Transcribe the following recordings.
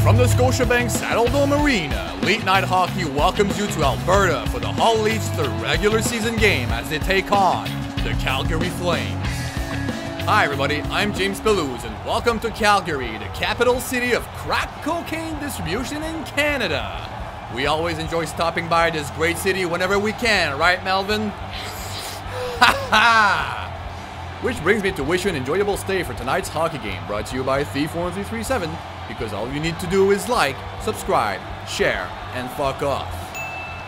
From the Scotiabank Saddledome Arena, Leet Night Hockey welcomes you to Alberta for the Hull Leets' third regular season game as they take on the Calgary Flames. Hi everybody, I'm James Belouz and welcome to Calgary, the capital city of crack cocaine distribution in Canada. We always enjoy stopping by this great city whenever we can, right Melvin? Ha ha! Which brings me to wish you an enjoyable stay for tonight's hockey game, brought to you by Thief1337, because all you need to do is like, subscribe, share, and fuck off.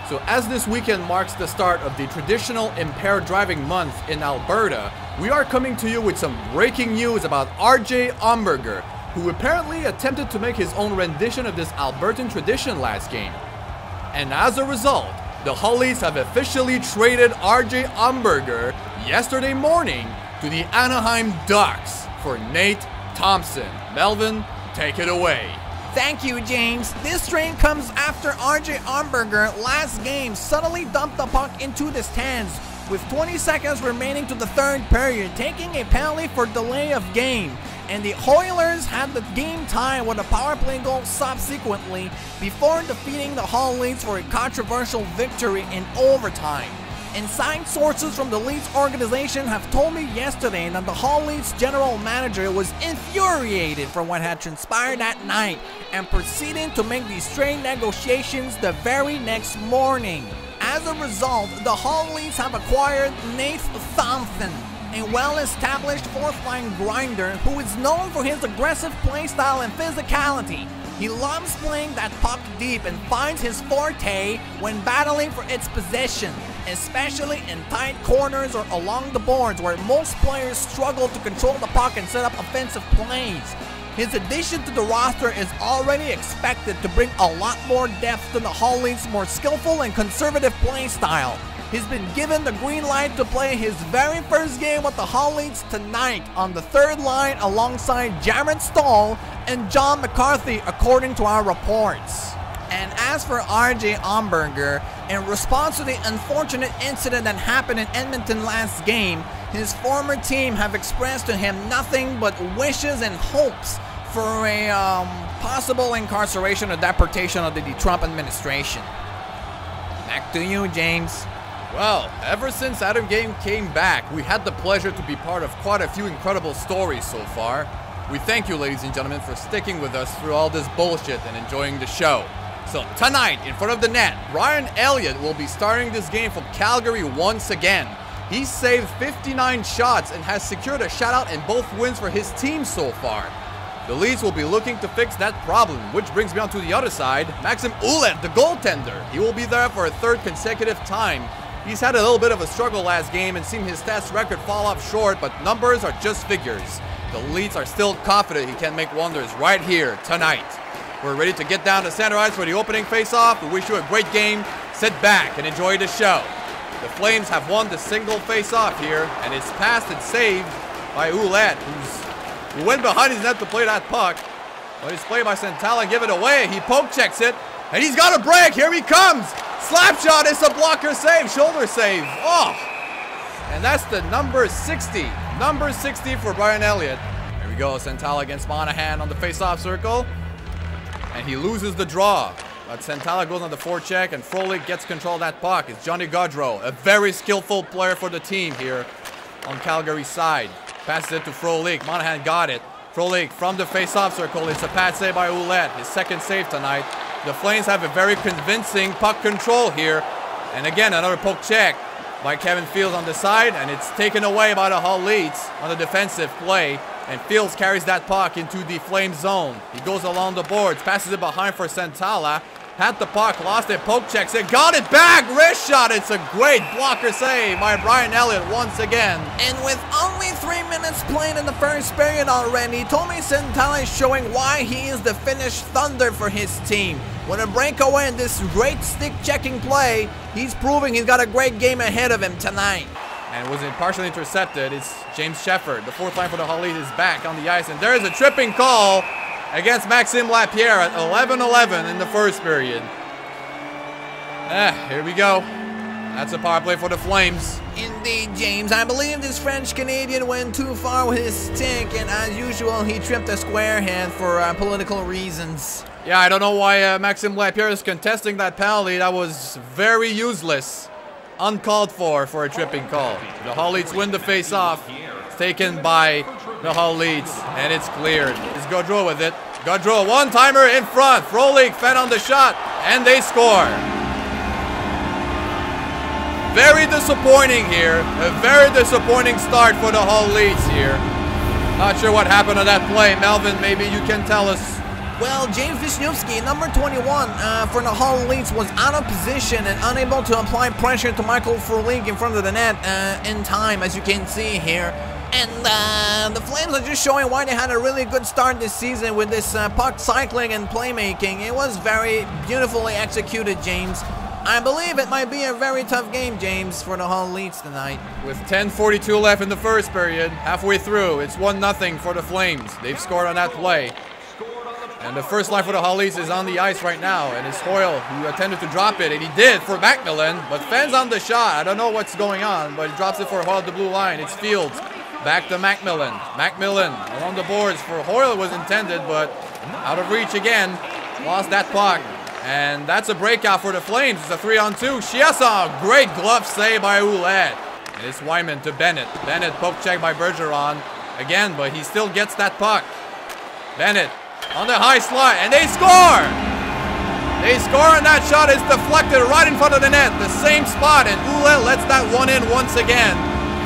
So as this weekend marks the start of the traditional impaired driving month in Alberta, we are coming to you with some breaking news about RJ Umberger, who apparently attempted to make his own rendition of this Albertan tradition last game. And as a result, the Hull Leets have officially traded RJ Umberger yesterday morning to the Anaheim Ducks for Nate Thompson. Melvin, take it away. Thank you, James. This trade comes after RJ Umberger last game suddenly dumped the puck into the stands with 20 seconds remaining to the third period, taking a penalty for delay of game. And the Oilers had the game tied with a power play goal subsequently before defeating the Hull Leets for a controversial victory in overtime. Inside sources from the Leets organization have told me yesterday that the Hull Leets general manager was infuriated for what had transpired that night and proceeded to make these trade negotiations the very next morning. As a result, the Hull Leets have acquired Nate Thompson, a well-established fourth-line grinder who is known for his aggressive playstyle and physicality. He loves playing that puck deep and finds his forte when battling for its possession, especially in tight corners or along the boards where most players struggle to control the puck and set up offensive plays. His addition to the roster is already expected to bring a lot more depth to the Hull Leets' more skillful and conservative play style. He's been given the green light to play his very first game with the Hull Leets tonight on the third line alongside Jared Stahl and John McCarthy, according to our reports. And as for RJ Umberger, in response to the unfortunate incident that happened in Edmonton last game, his former team have expressed to him nothing but wishes and hopes for a possible incarceration or deportation of the Trump administration. Back to you, James. Well, ever since Adam Game came back, we had the pleasure to be part of quite a few incredible stories so far. We thank you, ladies and gentlemen, for sticking with us through all this bullshit and enjoying the show. So tonight, in front of the net, Brian Elliott will be starting this game for Calgary once again. He saved 59 shots and has secured a shutout in both wins for his team so far. The Leets will be looking to fix that problem, which brings me on to the other side. Maxim Ouellet, the goaltender. He will be there for a third consecutive time. He's had a little bit of a struggle last game and seen his stats record fall off short, but numbers are just figures. The Leets are still confident he can make wonders right here tonight. We're ready to get down to center ice for the opening face-off. We wish you a great game. Sit back and enjoy the show. The Flames have won the single face-off here, and it's passed and saved by Ouellet, who went behind his net to play that puck. But it's played by Santala, give it away. He poke checks it, and he's got a break. Here he comes. Slap shot, it's a blocker save, shoulder save. Oh! And that's the number 60. Number 60 for Brian Elliott. Here we go, Santala against Monahan on the face-off circle. And he loses the draw. But Santala goes on the forecheck, and Frolik gets control of that puck. It's Johnny Gaudreau, a very skillful player for the team here on Calgary's side. Passes it to Frolik. Monahan got it. Frolik from the face-off circle. It's a pass save by Ouellet, his second save tonight. The Flames have a very convincing puck control here. And again, another poke check by Kevin Fields on the side, and it's taken away by the Hull Leets on the defensive play. And Fields carries that puck into the Flame zone. He goes along the boards, passes it behind for Santala. Had the puck, lost it, poke checks it, got it back, wrist shot. It's a great blocker save by Brian Elliott once again. And with only 3 minutes played in the first period already, Tommy Santala is showing why he is the Finnish Thunder for his team. With a breakaway and this great stick-checking play, he's proving he's got a great game ahead of him tonight. And it was partially intercepted. It's James Shepard. The fourth line for the Hull Leets is back on the ice, and there is a tripping call against Maxime Lapierre at 11-11 in the first period. Here we go. That's a power play for the Flames. Indeed, James. I believe this French-Canadian went too far with his stick, and as usual, he tripped a square head for political reasons. Yeah, I don't know why Maxime Lapierre is contesting that penalty. That was very useless. Uncalled for a tripping call. The Hull Leets win the face-off. It's taken by the Hull Leets, and it's cleared. It's Gaudreau with it. Gaudreau, one-timer in front. Frolik fed on the shot, and they score. Very disappointing here. A very disappointing start for the Hull Leets here. Not sure what happened on that play. Melvin, maybe you can tell us. Well, James Wisniewski, number 21 for the Hull Leets, was out of position and unable to apply pressure to Michael Frolik in front of the net in time, as you can see here. And the Flames are just showing why they had a really good start this season with this puck cycling and playmaking. It was very beautifully executed, James. I believe it might be a very tough game, James, for the Hull Leets tonight. With 10:42 left in the first period, halfway through, it's 1-0 for the Flames. They've scored on that play. And the first line for the Hull Leets is on the ice right now, and it's Hoyle who attempted to drop it, and he did for Macmillan, but fends on the shot. I don't know what's going on, but he drops it for Hoyle at the blue line. It's Fields. Back to Macmillan. Macmillan along the boards for Hoyle was intended, but out of reach again. Lost that puck. And that's a breakout for the Flames. It's a 3-on-2. Chiasson, great glove save by Ouellette. And it's Wyman to Bennett. Bennett poke check by Bergeron again, but he still gets that puck. Bennett on the high slide, and they score! They score, and that shot is deflected right in front of the net. The same spot, and Ouellette lets that one in once again.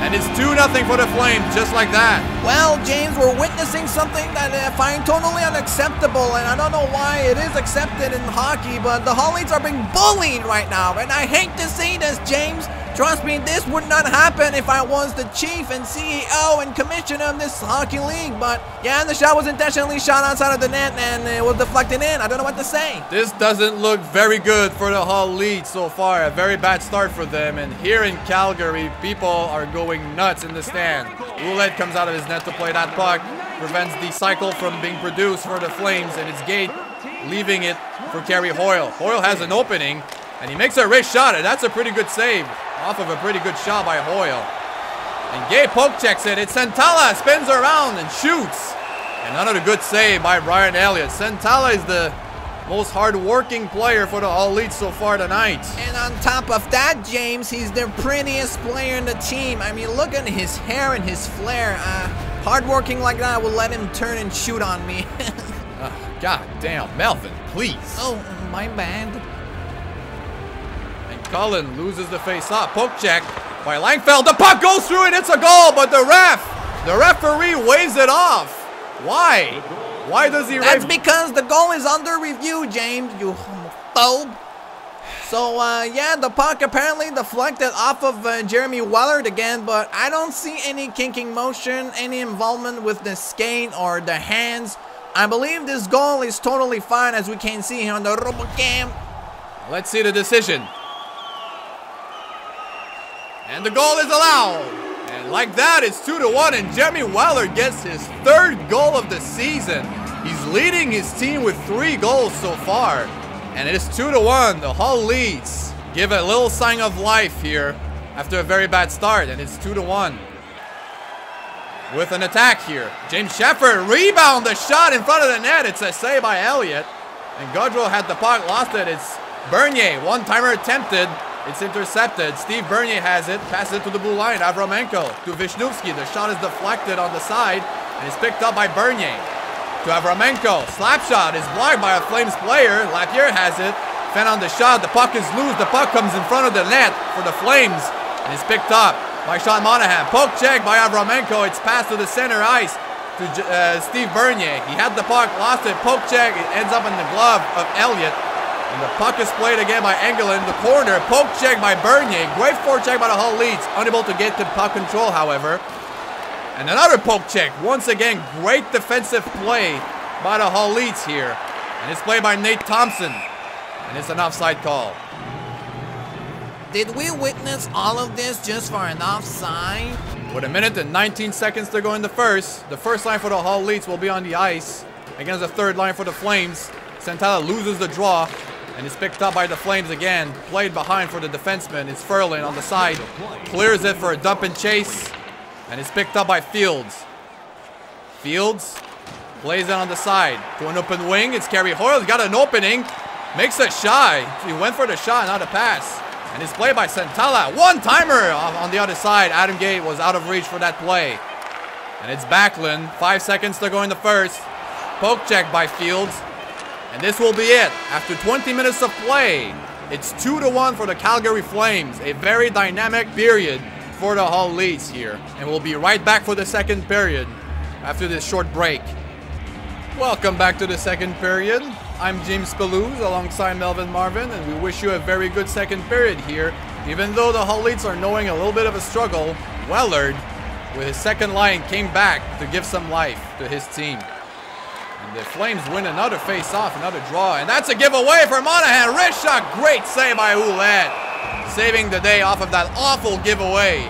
And it's 2-0 for the Flames, just like that. Well, James, we're witnessing something that I find totally unacceptable, and I don't know why it is accepted in hockey, but the Hull Leets are being bullied right now, and I hate to see this, James. Trust me, this would not happen if I was the chief and CEO and commissioner of this hockey league, but yeah, the shot was intentionally shot outside of the net, and it was deflected in. I don't know what to say. This doesn't look very good for the Hull Leets so far. A very bad start for them, and here in Calgary, people are going nuts in the stand. Ouellette comes out of his net to play that puck, prevents the cycle from being produced for the Flames, and it's Gate leaving it for Kerry Hoyle. Hoyle has an opening, and he makes a wrist shot, and that's a pretty good save off of a pretty good shot by Hoyle. And Gay poke checks it. It's Santala, spins around and shoots. And another good save by Brian Elliott. Santala is the most hard-working player for the Hull Leets so far tonight. And on top of that, James, he's the prettiest player in the team. I mean, look at his hair and his flair. Hard-working like that will let him turn and shoot on me. God damn, Melvin, please. Oh, my bad. Cullen loses the face-off. Poke check by Langfeld. The puck goes through and it's a goal, but the referee waves it off. Why? Why does he? That's because the goal is under review, James. You homophobe. So yeah, the puck apparently deflected off of Jeremy Wellard again, but I don't see any kinking motion, any involvement with the skate or the hands. I believe this goal is totally fine, as we can see here on the RoboCam. Let's see the decision. And the goal is allowed. And like that, it's 2-1, and Jeremy Wellard gets his third goal of the season. He's leading his team with 3 goals so far. And it is 2-1. The Hull Leets give a little sign of life here after a very bad start, and it's 2-1. With an attack here. James Shepard, rebound, the shot in front of the net. It's a save by Elliott. And Gaudreau had the puck, lost it. It's Bernier, one-timer attempted. It's intercepted. Steve Bernier has it. Passes it to the blue line. Avraменко to Wisniewski. The shot is deflected on the side, and it's picked up by Bernier. To Avraменко. Slap shot is blocked by a Flames player. Lapierre has it. Fend on the shot. The puck is loose. The puck comes in front of the net for the Flames, and it's picked up by Sean Monahan. Poke check by Avraменко. It's passed to the center ice to Steve Bernier. He had the puck, lost it. Poke check. It ends up in the glove of Elliott. And the puck is played again by Engelland in the corner. Poke check by Bernier. Great forecheck by the Hull Leets. Unable to get to puck control, however. And another poke check. Once again, great defensive play by the Hull Leets here. And it's played by Nate Thompson. And it's an offside call. Did we witness all of this just for an offside? With a minute and 19 seconds to go in the first line for the Hull Leets will be on the ice against the third line for the Flames. Santala loses the draw and is picked up by the Flames again. Played behind for the defenseman. It's Ferlin on the side. Clears it for a dump and chase. And it's picked up by Fields. Fields plays it on the side to an open wing. It's Kerry Hoyle. He's got an opening. Makes a shot. He went for the shot, not a pass. And it's played by Santala. One-timer on the other side. Adam Gate was out of reach for that play. And it's Backlund. 5 seconds to go in the first. Poke check by Fields. And this will be it. After 20 minutes of play, it's 2-1 for the Calgary Flames. A very dynamic period for the Hull Leets here. And we'll be right back for the second period after this short break. Welcome back to the second period. I'm James Pelouse alongside Melvin Marvin, and we wish you a very good second period here. Even though the Hull Leets are knowing a little bit of a struggle, Wellard, with his second line, came back to give some life to his team. And the Flames win another face-off, another draw, and that's a giveaway for Monahan. Wrist shot, great save by Ouellette, saving the day off of that awful giveaway.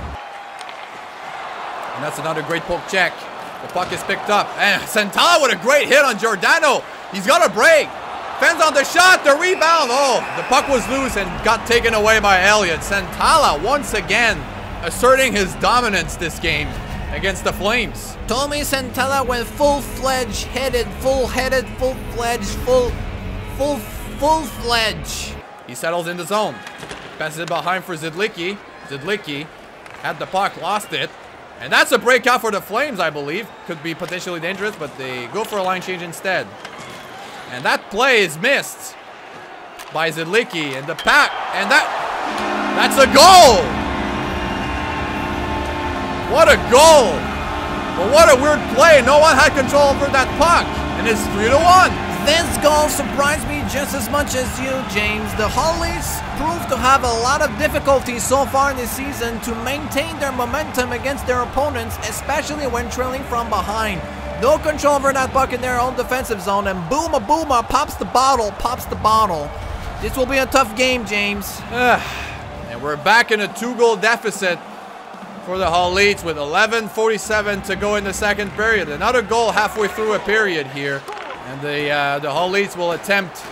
And that's another great poke check. The puck is picked up, and Santala with a great hit on Giordano. He's got a break. Fends on the shot, the rebound. Oh, the puck was loose and got taken away by Elliott. Santala once again asserting his dominance this game against the Flames. Tommy Santala went full-fledged, full-fledged. He settles in the zone. Passes it behind for Zidlicki. Zidlicki had the puck, lost it. And that's a breakout for the Flames, I believe. Could be potentially dangerous, but they go for a line change instead. And that play is missed by Zidlicki. And the pack, and that's a goal! What a goal! But what a weird play. No one had control over that puck. And it's 3-1. This goal surprised me just as much as you, James. The Hull Leets proved to have a lot of difficulties so far this season to maintain their momentum against their opponents, especially when trailing from behind. No control over that puck in their own defensive zone, and booma, pops the bottle. This will be a tough game, James. And we're back in a 2-goal deficit for the Hull Leets with 11:47 to go in the second period. Another goal halfway through a period here. And the Hull Leets will attempt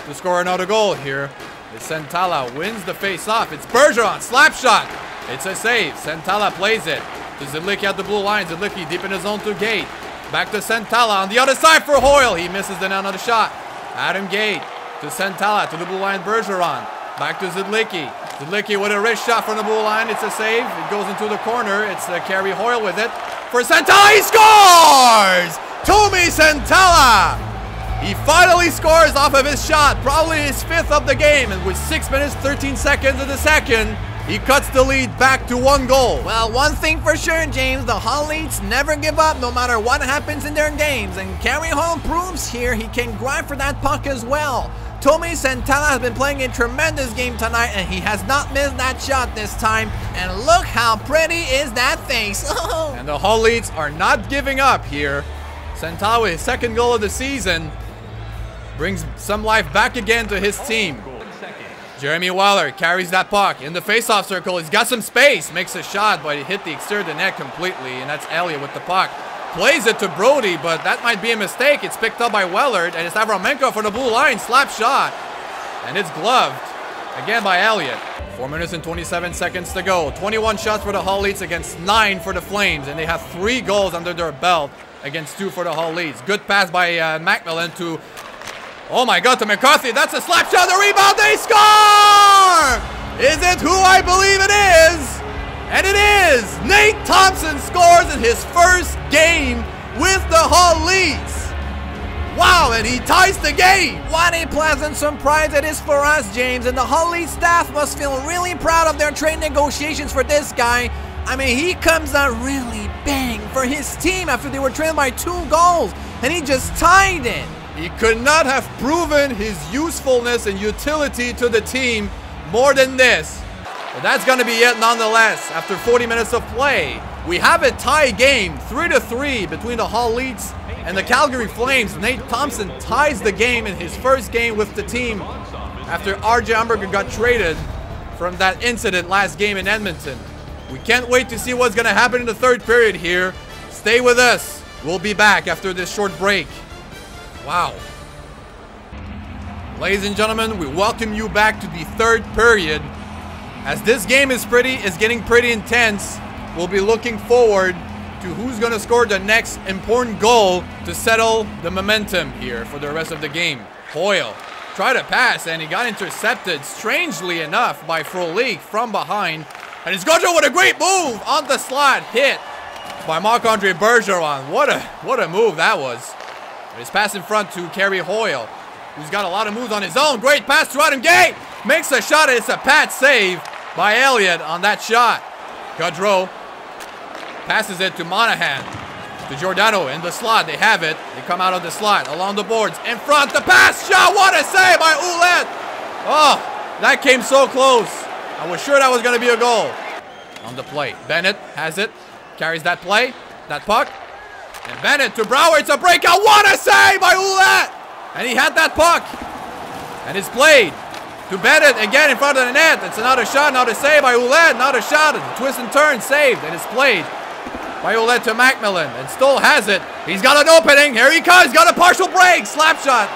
to score another goal here. Santala wins the face-off. It's Bergeron, slap shot. It's a save. Santala plays it to Zidlicki at the blue line. Zidlicki deep in his zone to Gate. Back to Santala on the other side for Hoyle. He misses the net on the shot. Adam Gate to Santala to the blue line. Bergeron back to Zidlicki. Zidlicki with a wrist shot from the blue line. It's a save. It goes into the corner. It's Kerry Hoyle with it for Santala. He scores! Tommy Santala! He finally scores off of his shot, probably his 5th of the game, and with 6 minutes 13 seconds in the second, he cuts the lead back to 1 goal. Well, one thing for sure, James, the Hull Leets never give up no matter what happens in their games, and Kerry Hoyle proves here he can grind for that puck as well. Tommy Santala has been playing a tremendous game tonight, and he has not missed that shot this time. And look how pretty is that face. And the Hull Leets are not giving up here. Santala, with his 2nd goal of the season, brings some life back again to his team. Jeremy Weller carries that puck in the face-off circle. He's got some space, makes a shot, but he hit the exterior of the net completely, and that's Elliott with the puck. Plays it to Brody, but that might be a mistake. It's picked up by Wellard, and it's Avraменko for the blue line. Slap shot, and it's gloved again by Elliott. 4 minutes and 27 seconds to go. 21 shots for the Hull Leets against 9 for the Flames, and they have 3 goals under their belt against 2 for the Hull Leets. Good pass by Macmillan to, oh my God, to McCarthy. That's a slap shot, the rebound, they score! Is it who I believe it is? And it is! Nate Thompson scores in his first game with the Hull Leets. Wow, and he ties the game. What a pleasant surprise it is for us, James, and the Hull Leets staff must feel really proud of their trade negotiations for this guy. I mean, he comes out really bang for his team after they were trailed by 2 goals, and he just tied it. He could not have proven his usefulness and utility to the team more than this. But that's going to be it nonetheless. After 40 minutes of play, we have a tie game, 3-3 between the Hull Leets and the Calgary Flames. Nate Thompson ties the game in his first game with the team after RJ Umberger got traded from that incident last game in Edmonton. We can't wait to see what's going to happen in the third period here. Stay with us. We'll be back after this short break. Wow. Ladies and gentlemen, we welcome you back to the third period. As this game is getting pretty intense, we'll be looking forward to who's going to score the next important goal to settle the momentum here for the rest of the game. Hoyle tried to pass and he got intercepted, strangely enough, by Leet from behind. And it's Gaudreau with a great move on the slot, hit by Marc-Andre Bergeron. What a move that was. His pass in front to Kerry Hoyle, who's got a lot of moves on his own. Great pass to Adam Gay. Makes a shot, and it's a pat save by Elliott on that shot. Gaudreau passes it to Monahan. To Giordano in the slot. They have it. They come out of the slot along the boards. In front, the pass shot. What a save by Ouellet. Oh, that came so close. I was sure that was going to be a goal. On the play, Bennett has it. Carries that play, that puck. And Bennett to Brouwer. It's a breakout. What a save by Ouellet. And he had that puck. And it's played to Bennett again in front of the net. It's another shot, another save by Ouellet. Another shot, twist and turn, saved. And it's played by Ouellet to Macmillan. And Stoll has it. He's got an opening. Here he comes. Got a partial break. Slap shot.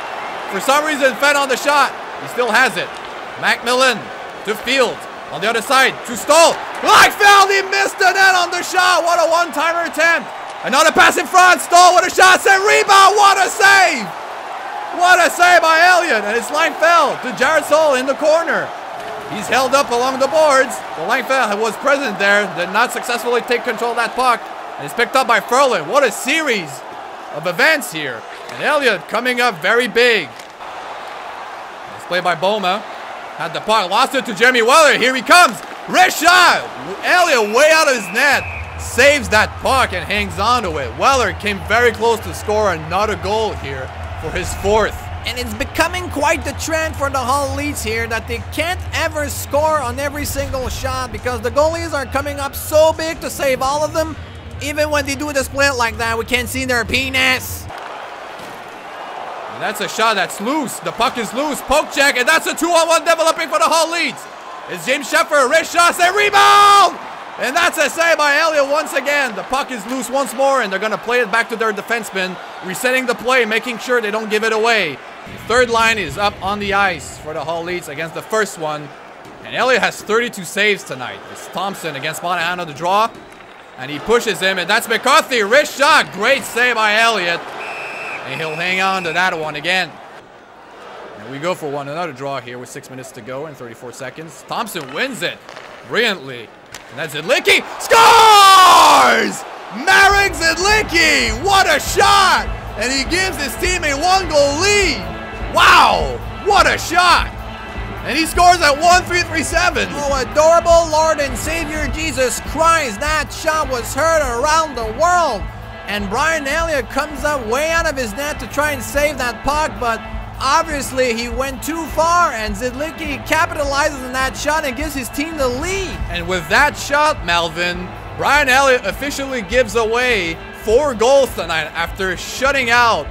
For some reason, fed on the shot. He still has it. Macmillan to Field. On the other side, to Stoll. Eichfeld, he missed the net on the shot. What a one-timer attempt. Another pass in front. Stoll with a shot. Save rebound. What a save. What a save by Elliott. And it's Langfeld to Jared Stoll in the corner. He's held up along the boards. Well, Langfeld was present there. Did not successfully take control of that puck. And it's picked up by Ferland. What a series of events here. And Elliott coming up very big. It's played by Boma. Had the puck. Lost it to Jeremy Weller. Here he comes. Wrist shot. Elliott way out of his net. Saves that puck and hangs on to it. Weller came very close to score another goal here for his fourth. And it's becoming quite the trend for the Hull Leets here that they can't ever score on every single shot because the goalies are coming up so big to save all of them. Even when they do the split like that, we can't see their penis. And that's a shot that's loose. The puck is loose. Poke check, and that's a 2-on-1 developing for the Hull Leets. It's James Sheffer, wrist shot, and rebound! And that's a save by Elliott once again. The puck is loose once more, and they're going to play it back to their defenseman, resetting the play, making sure they don't give it away. The third line is up on the ice for the Hull Leets against the first one. And Elliott has 32 saves tonight. It's Thompson against Monahan on the draw. And he pushes him, and that's McCarthy. Wrist shot. Great save by Elliott. And he'll hang on to that one again. And we go for another draw here with 6 minutes to go and 34 seconds. Thompson wins it brilliantly. And that's Zidlicki. Scores! Marek Zidlicki! What a shot! And he gives his team a 1-goal lead. Wow! What a shot! And he scores at 1-3-3-7. Oh, adorable Lord and Savior Jesus Christ. That shot was heard around the world. And Brian Elliott comes up way out of his net to try and save that puck, but obviously he went too far, and Zidlicki capitalizes on that shot and gives his team the lead. And with that shot, Melvin, Brian Elliott officially gives away 4 goals tonight after shutting out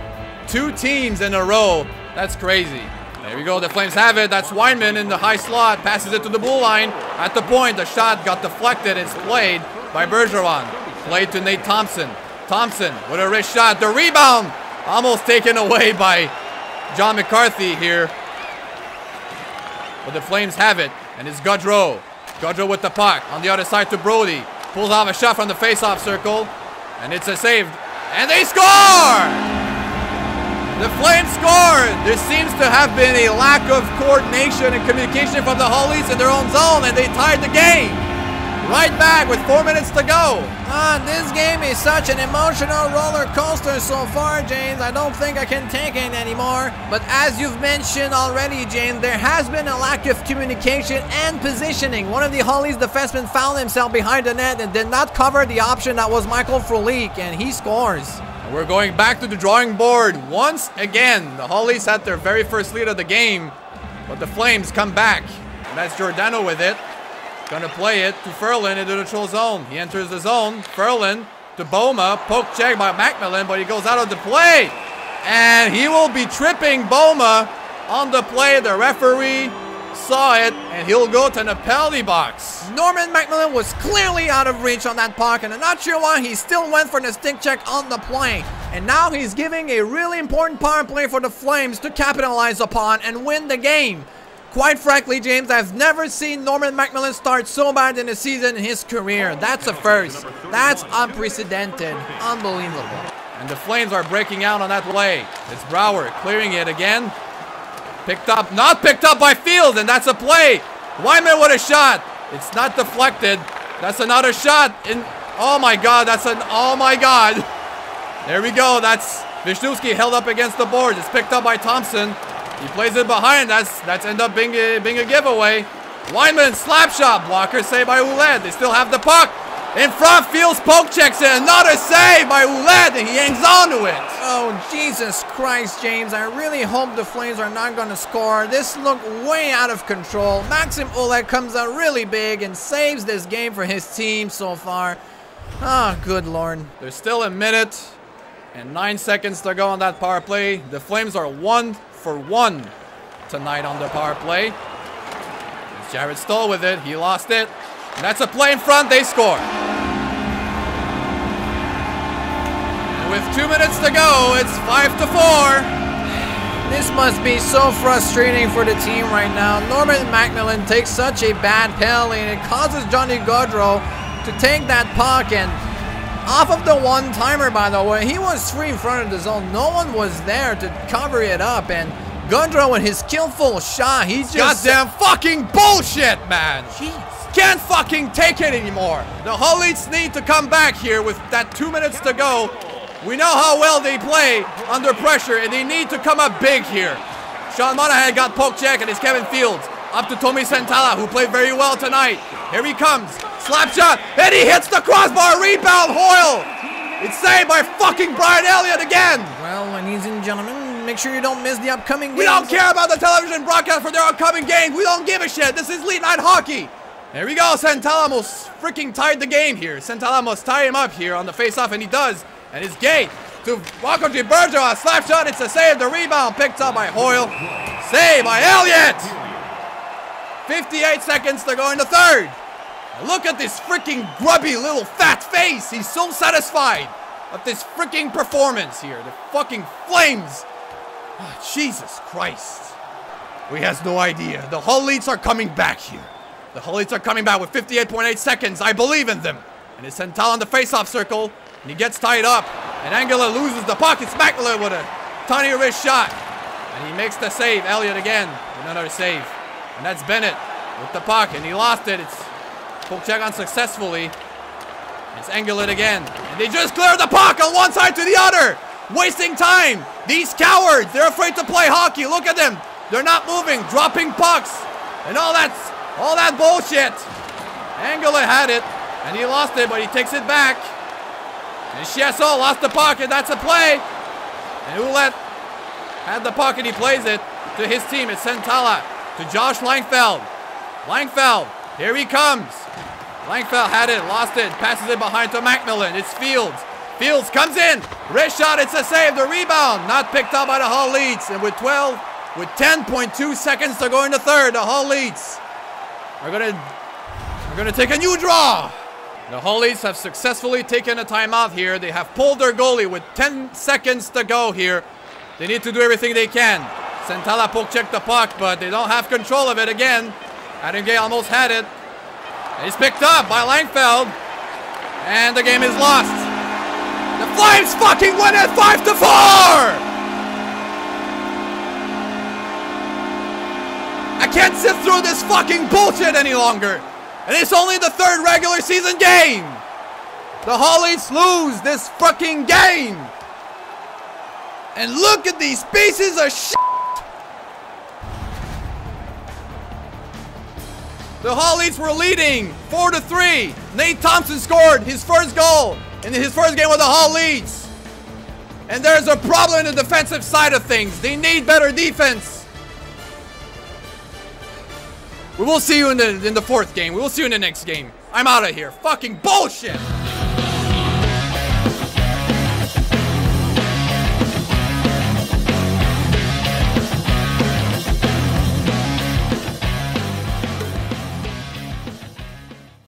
2 teams in a row. That's crazy. There we go, the Flames have it. That's Weinman in the high slot, passes it to the blue line. At the point, the shot got deflected. It's played by Bergeron. Played to Nate Thompson. Thompson with a wrist shot. The rebound almost taken away by John McCarthy here. But the Flames have it, and it's Gaudreau. Gaudreau with the puck on the other side to Brody. Pulls off a shot from the face-off circle, and it's a save. And they score! The Flames scored! There seems to have been a lack of coordination and communication from the Hull Leets in their own zone, and they tied the game. Right back with 4 minutes to go. This game is such an emotional roller coaster so far, James. I don't think I can take it anymore. But as you've mentioned already, James, there has been a lack of communication and positioning. One of the Hull Leets defensemen found himself behind the net and did not cover the option that was Michael Frolik, and he scores. we're going back to the drawing board once again. The Hull Leets had their very first lead of the game, but the Flames come back. And that's Giordano with it. Gonna play it to Ferland into the neutral zone. He enters the zone. Ferland to Boma. Poke check by Macmillan, but he goes out of the play. And he will be tripping Boma on the play. The referee saw it, and he'll go to the penalty box. Norman Macmillan was clearly out of reach on that puck, and I'm not sure why he still went for the stick check on the play. And now he's giving a really important power play for the Flames to capitalize upon and win the game. Quite frankly, James, I've never seen Norman Macmillan start so bad in a season in his career. That's a first. That's unprecedented. Unbelievable. And the Flames are breaking out on that play. It's Brouwer clearing it again. Picked up, not picked up by Fields, and that's a play. Wyman with a shot. It's not deflected. That's another shot. Oh my God, oh my God. There we go. That's Wisniewski held up against the boards. It's picked up by Thompson. He plays it behind. That's end up being a giveaway. Wyman slap shot. Blocker saved by Ouellette. They still have the puck. In front, Fields poke checks it. Another save by Ouellette, and he hangs on to it. Oh, Jesus Christ, James. I really hope the Flames are not going to score. This looked way out of control. Maxim Ouellette comes out really big and saves this game for his team so far. Oh, good Lord. There's still a minute and 9 seconds to go on that power play. The Flames are 1 for 1 tonight on the power play. It's Jared Stoll with it. He lost it. And that's a play in front. They score. And with 2 minutes to go, it's 5-4. This must be so frustrating for the team right now. Norman Macmillan takes such a bad penalty, and it causes Johnny Gaudreau to take that puck, and off of the one-timer, by the way, he was free in front of the zone. No one was there to cover it up, and Gaudreau with his skillful shot, he just... Goddamn fucking bullshit, man. Jeez. Can't fucking take it anymore. The Hull Leets need to come back here with that 2 minutes to go. We know how well they play under pressure, and they need to come up big here. Sean Monahan got poke check, and it's Kevin Fields. Up to Tommy Santala, who played very well tonight. Here he comes. Slap shot, and he hits the crossbar. Rebound, Hoyle. It's saved by fucking Brian Elliott again. Well, ladies and gentlemen, make sure you don't miss the upcoming games. We don't care about the television broadcast for their upcoming games. We don't give a shit. This is Leet Night Hockey. There we go. Santala almost freaking tied the game here. Santala must tie him up here on the face-off, and he does. And it's Gate to Walker to Umberger. A slap shot. It's a save. The rebound picked up by Hoyle. Save by Elliott. 58 seconds to go in the third. Look at this freaking grubby little fat face. He's so satisfied of this freaking performance here. The fucking Flames. Oh, Jesus Christ. We has no idea. The Hull Leets are coming back here. The Hull Leets are coming back with 58.8 seconds. I believe in them. And it's Santala in the face-off circle. And he gets tied up. And Angela loses the puck. It's Macmillan with a tiny wrist shot. And he makes the save. Elliott again with another save. And that's Bennett with the puck. And he lost it. It's poke check unsuccessfully. It's Engelin again. And they just cleared the puck on one side to the other. Wasting time. These cowards. They're afraid to play hockey. Look at them. They're not moving. Dropping pucks. And all that bullshit. Engelin had it. And he lost it, but he takes it back. And Chiasson lost the puck, and that's a play. And Ouellette had the puck, and he plays it to his team. It's Santala to Josh Langfeld. Langfeld. Here he comes. Langfeld had it, lost it, passes it behind to Macmillan. It's Fields. Fields comes in. Wrist shot, it's a save. The rebound, not picked up by the Hull Leets. And with 10.2 seconds to go in the third, the Hull Leets are gonna take a new draw. The Hull Leets have successfully taken a timeout here. They have pulled their goalie with 10 seconds to go here. They need to do everything they can. Santala poke checked the puck, but they don't have control of it again. Adam Gay almost had it. He's picked up by Langfeld. And the game is lost. The Flames fucking win it 5-4! I can't sit through this fucking bullshit any longer. And it's only the third regular season game. The Hull Leets lose this fucking game. And look at these pieces of shit. The Hull Leets were leading 4-3. Nate Thompson scored his first goal in his first game with the Hull Leets. And there's a problem in the defensive side of things. They need better defense. We will see you in the fourth game. We will see you in the next game. I'm out of here. Fucking bullshit.